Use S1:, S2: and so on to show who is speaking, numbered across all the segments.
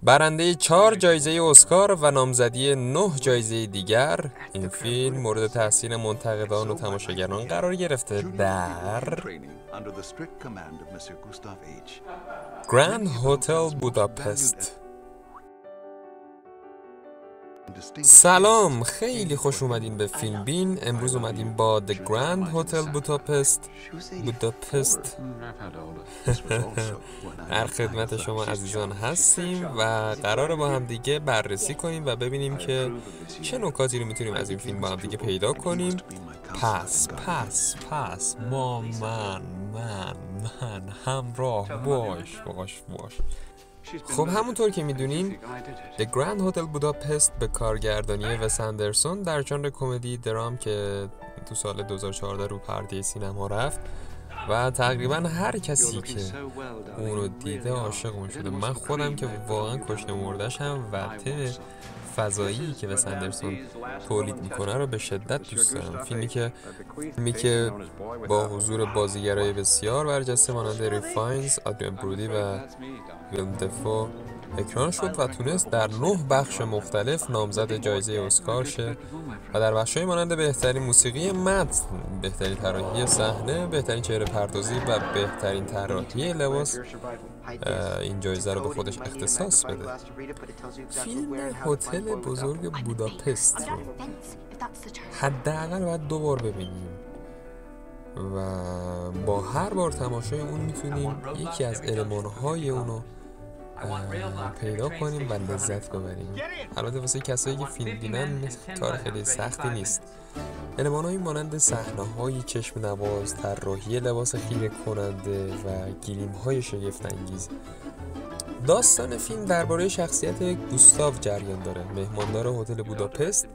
S1: برنده 4 جایزه اسکار و نامزدی 9 جایزه دیگر، این فیلم مورد تحسین منتقدان و تماشاگران قرار گرفته در گراند هتل بوداپست. سلام، خیلی خوش اومدین به فیلم بین. امروز اومدیم با The Grand Hotel بوداپست در خدمت شما عزیزان هستیم و قراره با هم دیگه بررسی کنیم و ببینیم که چه نکاتی رو میتونیم از این فیلم با هم دیگه پیدا کنیم. پس با من همراه باش. خب همونطور که میدونیم The Grand Hotel بوداپست به کارگردانی وس اندرسون در ژانر کمدی درام که تو سال 2014 رو پرده سینما رفت و تقریبا هر کسی که اونو دیده عاشق اون شده. من خودم که واقعا کشته مردشم و تم فضایی که وس اندرسون تولید میکنه رو به شدت دوست دارم. فیلمی که با حضور بازیگرای بسیار برجسته مانند ریف فاینز، آدریان برودی و ویلم دفو اکران شد و تونست در 9 بخش مختلف نامزد جایزه اسکار شه و در بخش‌های مانند بهترین موسیقی متن، بهترین طراحی صحنه، بهترین چهره پردازی و بهترین طراحی لباس این جایزه رو به خودش اختصاص بده. فیلم هتل بزرگ بوداپست رو حداقل باید 2 بار ببینیم و با هر بار تماشای اون میتونیم یکی از المان‌های اونو پیدا کنیم و لذت ببریم. البته واسه کسایی که فیلم دیدن کار خیلی سختی نیست. المان‌هایی مانند صحنه‌های چشم نواز، طراحی لباس خیره کننده و گلیم‌های شگفت‌انگیز. داستان فیلم درباره شخصیت گوستاو جریان داره، مهماندار هتل بوداپست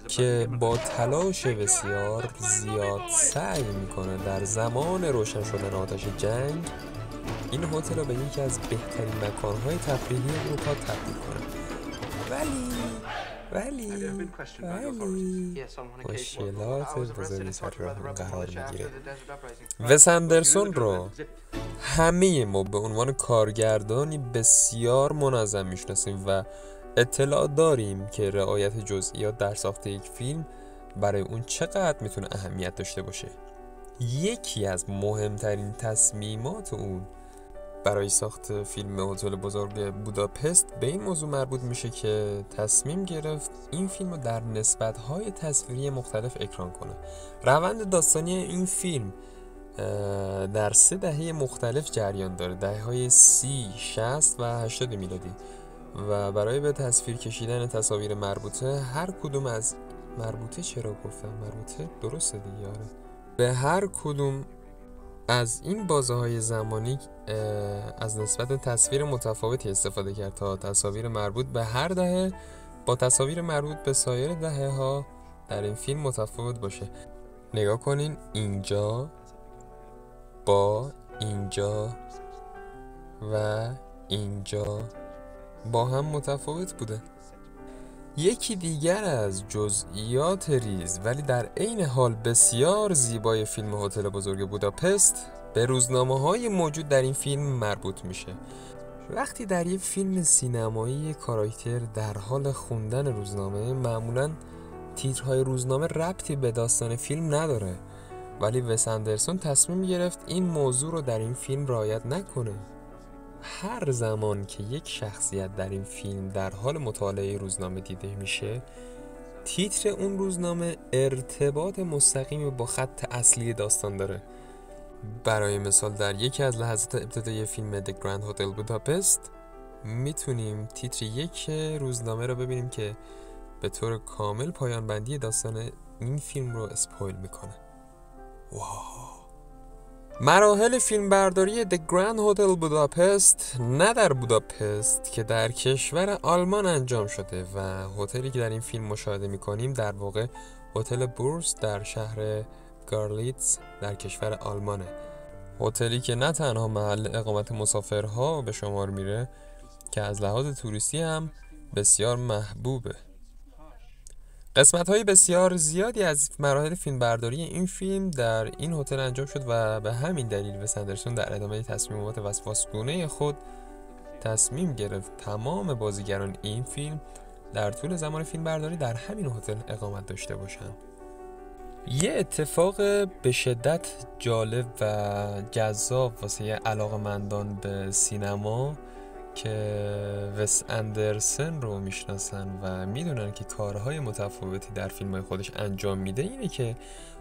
S1: که با تلاش بسیار زیاد سعی میکنه در زمان روشن شدن آتش جنگ این هتل رو به یکی از بهترین مکان‌های تفریحی اروپا تبدیل کنه. ولی مشکلات بزرگی سر راه قرار میگیره. وس اندرسون رو همه ما به عنوان کارگردانی بسیار منظم میشناسیم و اطلاع داریم که رعایت جزئیات در ساخت یک فیلم برای اون چقدر میتونه اهمیت داشته باشه. یکی از مهمترین تصمیمات اون برای ساخت فیلم هتل بزرگ بوداپست به این موضوع مربوط میشه که تصمیم گرفت این فیلم رو در نسبت‌های تصویری مختلف اکران کنه. روند داستانی این فیلم در 3 دهه مختلف جریان داره، دهه‌های 30، 60 و 80 میلادی و برای به تصویر کشیدن تصاویر مربوطه هر کدوم از مربوطه درسته دیگه، آره، به هر کدوم از این بازه‌های زمانی از نسبت تصویر متفاوتی استفاده کرد تا تصاویر مربوط به هر دهه با تصاویر مربوط به سایر دهه‌ها در این فیلم متفاوت باشه. نگاه کنین، اینجا با اینجا و اینجا با هم متفاوت بوده. یکی دیگر از جزئیات ریز ولی در عین حال بسیار زیبای فیلم هتل بزرگ بوداپست به روزنامه‌های موجود در این فیلم مربوط میشه. وقتی در یک فیلم سینمایی کاراکتر در حال خوندن روزنامه، معمولاً تیترهای روزنامه ربطی به داستان فیلم نداره، ولی وس اندرسون تصمیم گرفت این موضوع رو در این فیلم رعایت نکنه. هر زمان که یک شخصیت در این فیلم در حال مطالعه روزنامه دیده میشه، تیتر اون روزنامه ارتباط مستقیمی با خط اصلی داستان داره. برای مثال در یکی از لحظات ابتدایی فیلم The Grand Hotel بوداپست میتونیم تیتر یک روزنامه رو ببینیم که به طور کامل پایان بندی داستان این فیلم رو اسپویل میکنه. واو! مراحل فیلمبرداری The Grand Hotel بوداپست نه در بوداپست که در کشور آلمان انجام شده و هتلی که در این فیلم مشاهده میکنیم در واقع هتل بورس در شهر گارلیتز در کشور آلمانه. هتلی که نه تنها محل اقامت مسافرها به شمار میره که از لحاظ توریستی هم بسیار محبوبه. قسمت‌های بسیار زیادی از مراحل فیلمبرداری این فیلم در این هتل انجام شد و به همین دلیل وس اندرسون در ادامه تصمیمات وسواسگونه خود تصمیم گرفت تمام بازیگران این فیلم در طول زمان فیلم برداری در همین هتل اقامت داشته باشند. یه اتفاق به شدت جالب و جذاب واسه علاقه‌مندان به سینما که وس اندرسن رو میشناسن و میدونن که کارهای متفاوتی در فیلم‌های خودش انجام میده اینه که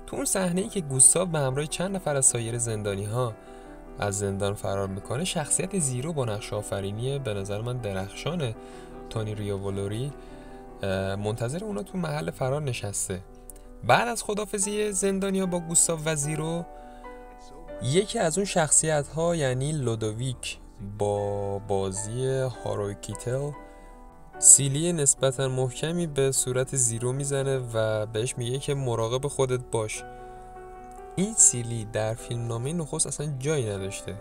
S1: تو اون صحنه‌ای که گوستاو به همراه چند نفر از سایر زندانی‌ها از زندان فرار میکنه، شخصیت زیرو با نقش آفرینی به نظر من درخشان تونی ریوولوری منتظر اونا تو محل فرار نشسته. بعد از خدافزی زندانیا با گوستاو و زیرو، یکی از اون شخصیت ها یعنی لودویک با بازی هاروی کیتل سیلی نسبتا محکمی به صورت زیرو میزنه و بهش میگه که مراقب خودت باش. این سیلی در فیلمنامه نخست اصلا جایی نداشته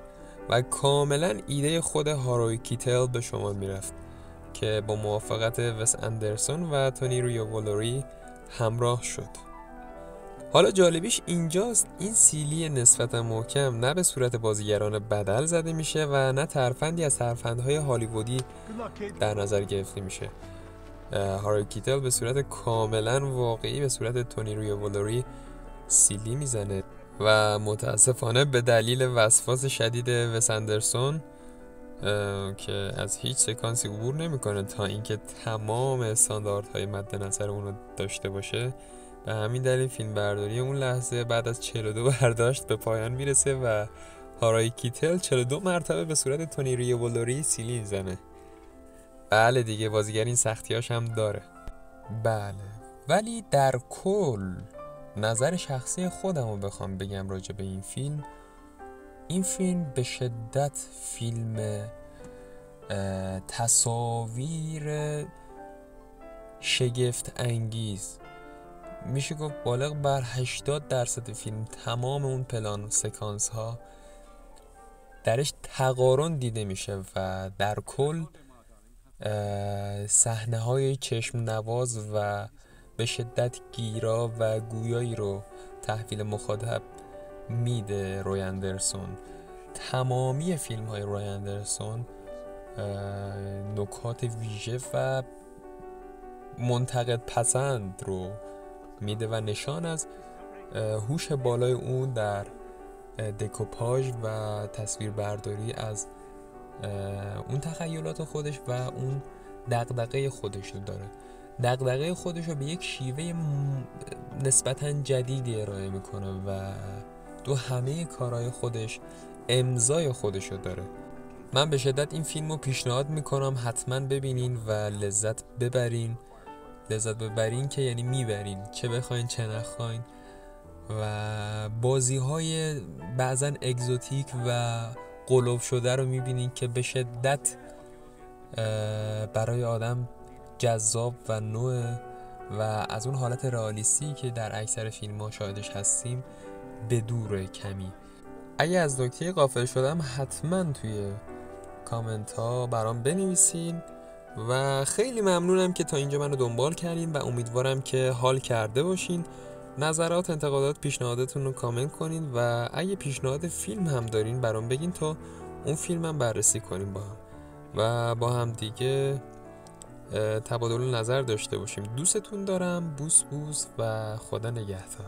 S1: و کاملا ایده خود هاروی کیتل به شما میرفت که با موافقت وس اندرسون و تونی ریوولوری همراه شد. حالا جالبیش اینجاست این سیلی نسبتا محکم نه به صورت بازیگران بدل زده میشه و نه ترفندی از ترفندهای هالیوودی در نظر گرفته میشه. هاروی کیتل به صورت کاملا واقعی به صورت تونی ریوولوری سیلی میزنه و متاسفانه به دلیل وسواس شدید وس اندرسون که از هیچ سکانسی عبور نمیکنه تا اینکه تمام استانداردهای مد نظر اونو داشته باشه، به همین دلیل فیلم برداری اون لحظه بعد از 42 برداشت به پایان میرسه و هاروی کیتل 42 مرتبه به صورت تونی ریوولوری سیلی میزنه. بله دیگه، بازیگر این سختیاش هم داره. بله، ولی در کل نظر شخصی خودم رو بخوام بگم راجع به این فیلم به شدت فیلم تصاویر شگفت انگیز، میشه گفت بالغ بر 80% فیلم تمام اون پلان و سکانس ها درش تقارن دیده میشه و در کل صحنه های چشم نواز و به شدت گیرا و گویایی رو تحویل مخاطب میده روی اندرسون. تمامی فیلم های روی اندرسون نکات ویژه و منتقد پسند رو میده و نشان از هوش بالای اون در دکوپاژ و تصویر برداری از اون تخیلات خودش و اون دغدغه خودش رو داره. دغدغه خودش رو به یک شیوه نسبتاً جدیدی ارائه میکنه و تو همه کارهای خودش امضای خودش رو داره. من به شدت این فیلم رو پیشنهاد میکنم حتما ببینین و لذت ببرین که یعنی میبرین، چه بخواین چه نخواین. و بازی های بعضا اگزوتیک و قلوب شده رو میبینین که به شدت برای آدم جذاب و نوعه و از اون حالت رئالیستی که در اکثر فیلم ها شاهدش هستیم به دوره کمی. اگه از نکته غافل شدم حتما توی کامنت ها برام بنویسین و خیلی ممنونم که تا اینجا منو دنبال کردین و امیدوارم که حال کرده باشین. نظرات، انتقادات، پیشنهاداتون رو کامنت کنین و اگه پیشنهاد فیلم هم دارین برام بگین تا اون فیلم هم بررسی کنیم با هم و با هم دیگه تبادل نظر داشته باشیم. دوستتون دارم. بوس بوس و خدا نگهدار.